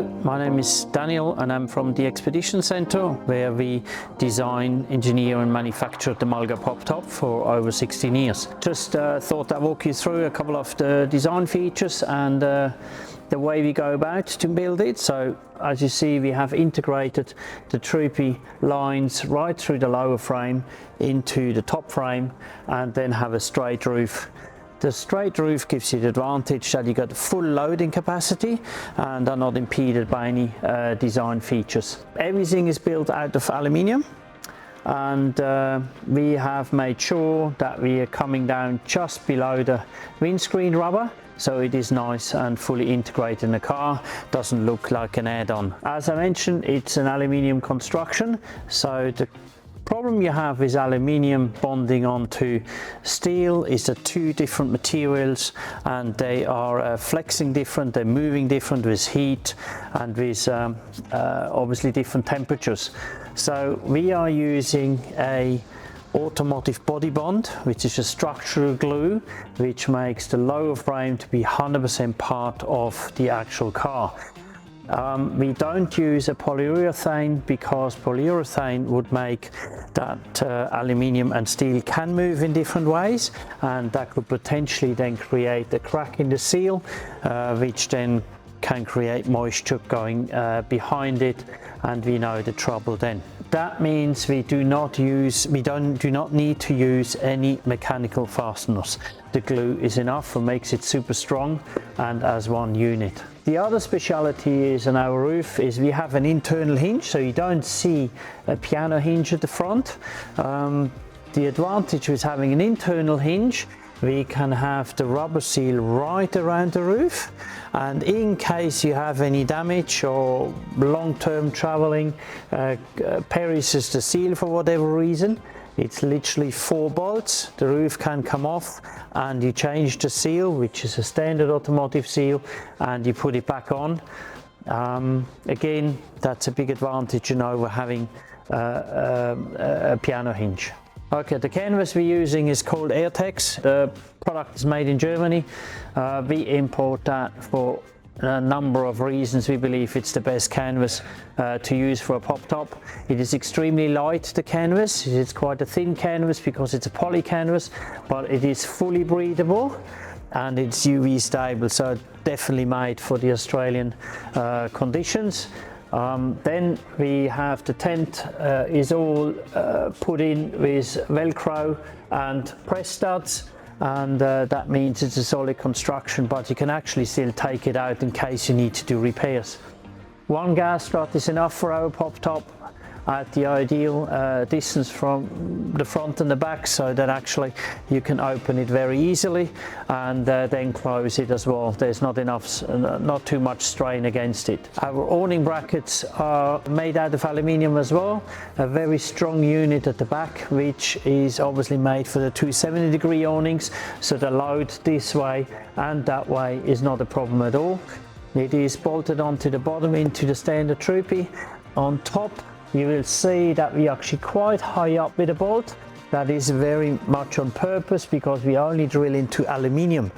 Hello, my name is Daniel and I'm from the Expedition Center, where we design, engineer and manufacture the Mulgo Pop top for over 16 years. Just thought I'd walk you through a couple of the design features and the way we go about to build it. So as you see, we have integrated the Troopy lines right through the lower frame into the top frame and then have a straight roof. The straight roof gives you the advantage that you got full loading capacity and are not impeded by any design features. Everything is built out of aluminium, and we have made sure that we are coming down just below the windscreen rubber, so it is nice and fully integrated in the car, doesn't look like an add-on. As I mentioned, it's an aluminium construction, so the problem you have with aluminium bonding onto steel is the two different materials, and they are flexing different, they're moving different with heat and with obviously different temperatures. So we are using a automotive body bond, which is a structural glue which makes the lower frame to be 100% part of the actual car. We don't use a polyurethane because polyurethane would make that aluminium and steel can move in different ways, and that could potentially then create a crack in the seal, which then can create moisture going behind it, and we know the trouble then. That means we do not need to use any mechanical fasteners. The glue is enough and makes it super strong and as one unit. The other speciality is on our roof is we have an internal hinge, so you don't see a piano hinge at the front. The advantage with having an internal hinge, we can have the rubber seal right around the roof, and in case you have any damage or long-term traveling perishes the seal for whatever reason, it's literally 4 bolts, the roof can come off and you change the seal, which is a standard automotive seal, and you put it back on. Again, that's a big advantage, over having a piano hinge. Okay, the canvas we're using is called Airtex. The product is made in Germany. We import that for a number of reasons. We believe it's the best canvas to use for a pop top. It is extremely light, the canvas. It's quite a thin canvas because it's a poly canvas, but it is fully breathable and it's UV stable, so definitely made for the Australian conditions. Then we have the tent is all put in with Velcro and press studs, and that means it's a solid construction, but you can actually still take it out in case you need to do repairs. One gas strut is enough for our pop top at the ideal distance from the front and the back, so that actually you can open it very easily and then close it as well. There's not too much strain against it. Our awning brackets are made out of aluminium as well, a very strong unit at the back, which is obviously made for the 270-degree awnings, so the load this way and that way is not a problem at all. It is bolted onto the bottom into the standard Troopy. On top you will see that we actually quite high up with a bolt. That is very much on purpose because we only drill into aluminium,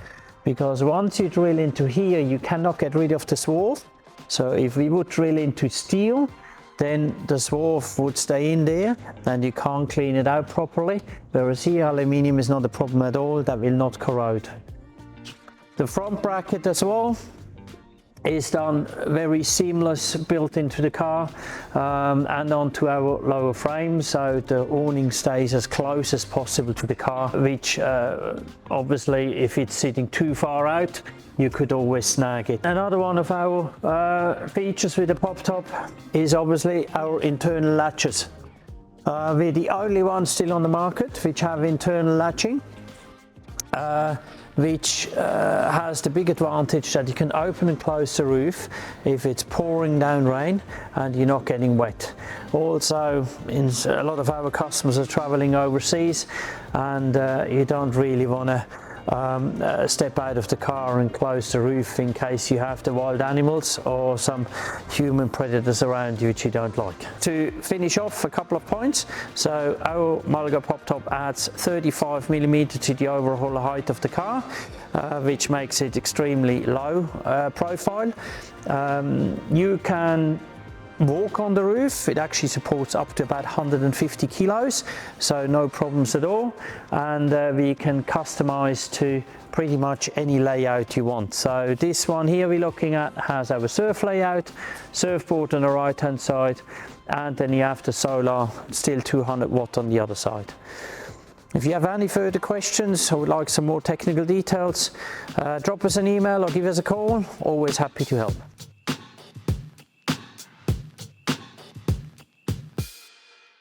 because once you drill into here you cannot get rid of the swarf. So if we would drill into steel, then the swarf would stay in there and you can't clean it out properly, whereas here aluminium is not a problem at all, that will not corrode. The front bracket as well is done very seamless, built into the car and onto our lower frame, so the awning stays as close as possible to the car, which obviously if it's sitting too far out you could always snag it. Another one of our features with the pop top is obviously our internal latches. We're the only ones still on the market which have internal latching, which has the big advantage that you can open and close the roof if it's pouring down rain and you're not getting wet. Also, a lot of our customers are traveling overseas and you don't really want to step out of the car and close the roof in case you have the wild animals or some human predators around you which you don't like. To finish off, a couple of points. So our Mulgo Pop Top adds 35mm to the overall height of the car, which makes it extremely low profile. You can walk on the roof. It actually supports up to about 150 kilos, so no problems at all, and we can customize to pretty much any layout you want. So this one here we're looking at has our surf layout, surfboard on the right hand side, and then you have the solar, still 200 watt on the other side. If you have any further questions or would like some more technical details, drop us an email or give us a call. Always happy to help.